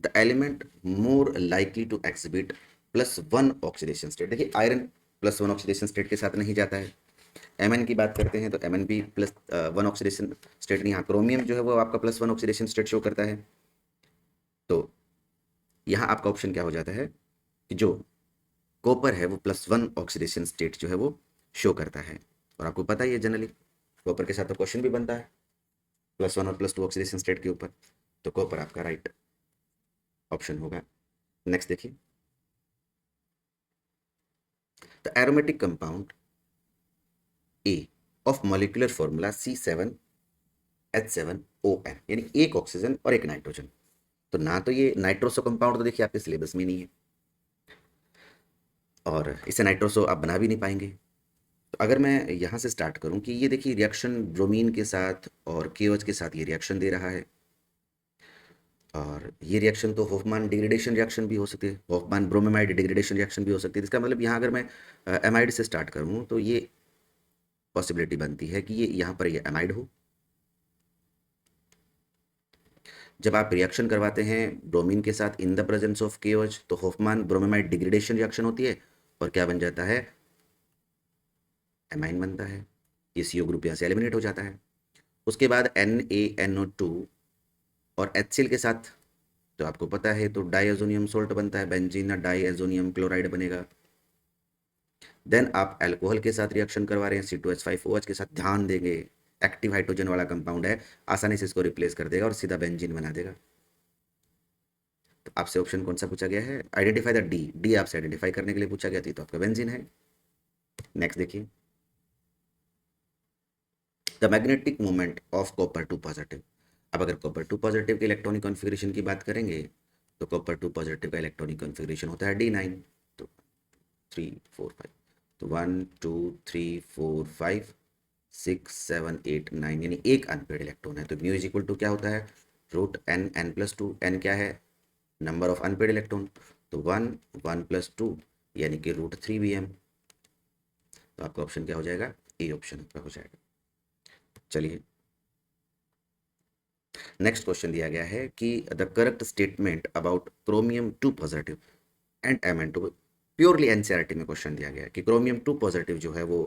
the element more likely to exhibit +1 oxidation state. देखिए iron +1 oxidation state के साथ नहीं जाता है। Mn की बात करते हैं तो Mn भी +1 ऑक्सीडेशन स्टेट नहीं। यहाँ क्रोमियम जो है वो आपका +1 ऑक्सीडेशन स्टेट शो करता है। तो यहाँ आपका ऑप्शन क्या हो जाता है कि जो कॉपर है वो +1 ऑक्सीडेशन स्टेट जो है वो शो करता है। और आपको पता ही है जनरली कॉपर के साथ तो क्वेश्चन भी बनता है +1 और +2 ऑक्सीडेशन स्टेट के ऊपर। तो कॉपर आपका राइट ऑप्शन होगा। नेक्स्ट देखिए, the aromatic compound A of molecular formula C7H7ON, यानी एक ऑक्सीजन और एक नाइट्रोजन। तो ना तो ये नाइट्रोसो कंपाउंड तो देखिए आपके सिलेबस में नहीं है, और इससे नाइट्रोसो आप बना भी नहीं पाएंगे। तो अगर मैं यहाँ से स्टार्ट करूँ कि ये देखिए रिएक्शन ब्रोमीन के साथ और KOH के साथ ये रिएक्शन दे रहा है, और ये रिएक्शन तो होफमान डिग्रेडेशन रिएक्शन भी हो सकती है, होफमान ब्रोमेमाइड डिग्रेडेशन रिएक्शन भी हो सकती है। इसका मतलब यहाँ अगर मैं एमाइड से स्टार्ट करूँ तो ये पॉसिबिलिटी बनती है कि ये यहाँ पर ये एमाइड हो। जब आप रिएक्शन करवाते हैं ब्रोमीन के साथ इन द प्रेजेंस ऑफ KOH तो होफमान ब्रोमेमाइड डिग्रेडेशन रिएक्शन होती है और क्या बन जाता है, एमाइन बनता है। ये CO ग्रुप यहाँ से एलिमिनेट हो जाता है। उसके बाद NaNO2 और HCl के साथ तो आपको पता है तो डाइएजोनियम सोल्ट बनता है, बेंजीन डाइएजोनियम क्लोराइड बनेगा। देन आप अल्कोहल के साथ रिएक्शन करवा रहे हैं C2H5OH के साथ, ध्यान देंगे एक्टिव हाइड्रोजन वाला कंपाउंड है, आसानी से इसको रिप्लेस कर देगा और सीधा बेंजीन बना देगा। तो आपसे ऑप्शन कौन सा पूछा गया है, आइडेंटिफाई द डी आपसे आइडेंटिफाई करने के लिए पूछा गया थी, तो आपका बेंजीन है। नेक्स्ट देखिए, the magnetic moment of copper 2 positive. अब अगर कॉपर 2 पॉजिटिव के इलेक्ट्रॉनिक कॉन्फ़िगरेशन की बात करेंगे तो कॉपर 2 पॉजिटिव का इलेक्ट्रॉनिक कॉन्फ़िगरेशन होता है D9। तो 3 4 5, तो 1 2 3 4 5 6 7 8 9, यानी एक अनपेड इलेक्ट्रॉन है। तो म्यू इज इक्वल टू क्या होता है, root N N plus two. N क्या है, नंबर ऑफ अनपेड इलेक्ट्रॉन, तो 1 1 प्लस 2 यानी कि √3 Vm। तो आपका ऑप्शन क्या हो जाएगा, ए ऑप्शन आपका हो जाएगा। चलिए नेक्स्ट क्वेश्चन दिया गया है कि the correct statement about chromium 2 positive and Mn2। Purely NCERT में क्वेश्चन दिया गया है कि क्रोमियम 2 पॉजिटिव जो है वो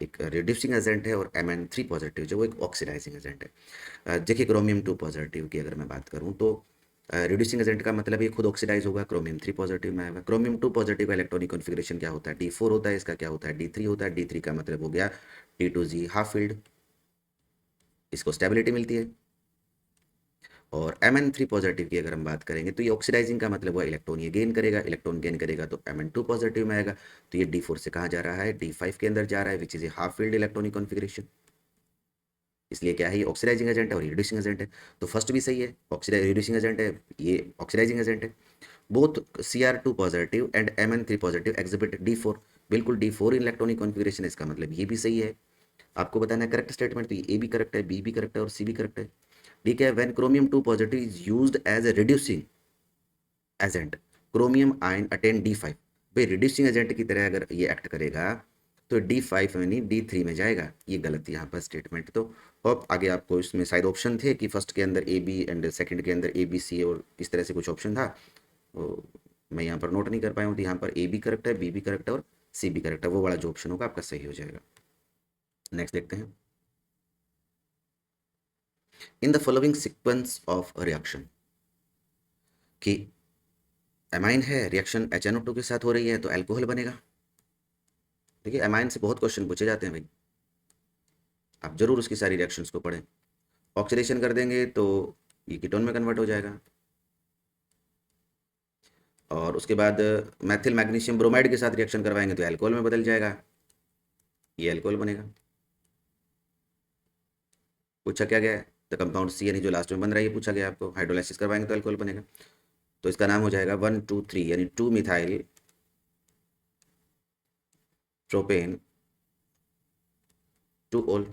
एक रिड्यूसिंग एजेंट है और Mn3 पॉजिटिव जो वो एक ऑक्सीडाइजिंग एजेंट है। देखिए क्रोमियम 2 पॉजिटिव की अगर मैं बात करूं तो रिड्यूसिंग एजेंट का मतलब ये खुद ऑक्सीडाइज होगा, क्रोमियम 3 पॉजिटिव में आएगा। क्रोमियम 2 पॉजिटिव का इलेक्ट्रॉनिक कॉन्फ़िगरेशन क्या होता है, D4 होता है, इसका क्या होता है, D3 होता है। D3 का मतलब हो गया T2Z हाफ फील्ड, इसको स्टेबिलिटी मिलती है। और Mn3 पॉजिटिव की अगर हम बात करेंगे तो ये ऑक्सीडाइजिंग का मतलब हुआ इलेक्ट्रॉन ये गेन करेगा, इलेक्ट्रॉन गेन करेगा तो Mn2 पॉजिटिव में आएगा। तो ये D4 से कहाँ जा रहा है, D5 के अंदर जा रहा है, which is a half field electronic configuration. इसलिए क्या है, ये ऑक्सीडाइजिंग एजेंट है और रिड्यूसिंग एजेंट है। तो फर्स्ट भी सही है, ऑक्सीडाइज रिड्यूसिंग एजेंट है, ये ऑक्सीडाइजिंग एजेंट है। Both Cr2 positive and Mn3 positive exhibit D4, बिल्कुल D4 इलेक्ट्रॉनिक कॉन्फ़िगरेशन है, इसका मतलब ये भी सही है। आपको बताना है करेक्ट स्टेटमेंट, तो ये ए भी करेक्ट है, बी भी करेक्ट है और सी भी करेक्ट है। ठीक है, when chromium 2 positive is used as a reducing agent chromium ion attain D5। भाई रिड्यूसिंग एजेंट की तरह अगर ये एक्ट करेगा तो D5 में नहीं D3 में जाएगा, ये गलत यहाँ पर स्टेटमेंट। तो अब आगे आपको इसमें शायद ऑप्शन थे कि फर्स्ट के अंदर AB एंड सेकंड के अंदर ABC और इस तरह से कुछ ऑप्शन था, तो मैं यहाँ पर नोट नहीं कर पाया हूँ। तो यहाँ पर A भी करेक्ट है, B भी करेक्ट है और C भी करेक्ट है, वो वाला जो ऑप्शन होगा आपका सही हो जाएगा। नेक्स्ट देखते हैं, in the following sequence of reaction, कि एमाइन है, रिएक्शन HNO2 के साथ हो रही है तो अल्कोहल बनेगा। देखिए एमाइन से बहुत क्वेश्चन पूछे जाते हैं भाई, आप जरूर उसकी सारी रिएक्शंस को पढ़ें। ऑक्सीडेशन कर देंगे तो ये कीटोन में कन्वर्ट हो जाएगा, और उसके बाद मैथिल मैग्नीशियम ब्रोमाइड के साथ रिएक्शन करवाएंगे तो अल्कोहल में बदल जाएगा, ये अल्कोहल बनेगा। पूछा क्या गया है, द कंपाउंड C यानी जो लास्ट में बन रहा है ये पूछा गया आपको, हाइड्रोलाइसिस करवाएंगे तो अल्कोहल बनेगा। तो इसका नाम हो जाएगा 1 2 3 यानी 2 मिथाइल प्रोपेन 2 ओल,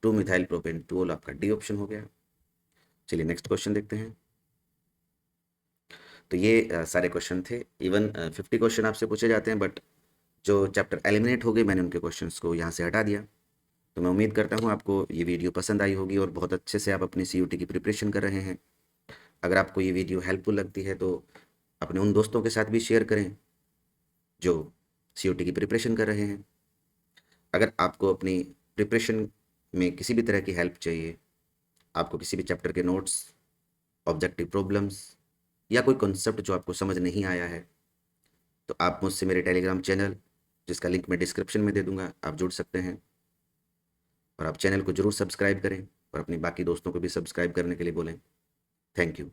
2 मिथाइल प्रोपेन 2 ओल आपका डी ऑप्शन हो गया। चलिए नेक्स्ट क्वेश्चन देखते हैं। तो ये सारे क्वेश्चन थे, इवन 50 क्वेश्चन आपसे पूछे जाते हैं, बट जो चैप्टर एलिमिनेट हो गए मैंने उनके क्वेश्चंस को यहाँ से हटा दिया। तो मैं उम्मीद करता हूँ आपको ये वीडियो पसंद आई होगी और बहुत अच्छे से आप अपनी CUT की प्रिपरेशन कर रहे हैं। अगर आपको ये वीडियो हेल्पफुल लगती है तो अपने उन दोस्तों के साथ भी शेयर करें जो CUT की प्रिपरेशन कर रहे हैं। अगर आपको अपनी प्रिपरेशन में किसी भी तरह की हेल्प चाहिए, आपको किसी भी चैप्टर के नोट्स, ऑब्जेक्टिव प्रॉब्लम्स या कोई कॉन्सेप्ट जो आपको समझ नहीं आया है, तो आप मुझसे मेरे टेलीग्राम चैनल, जिसका लिंक मैं डिस्क्रिप्शन में दे दूंगा, आप जुड़ सकते हैं। और आप चैनल को जरूर सब्सक्राइब करें और अपनी बाकी दोस्तों को भी सब्सक्राइब करने के लिए बोलें। Thank you.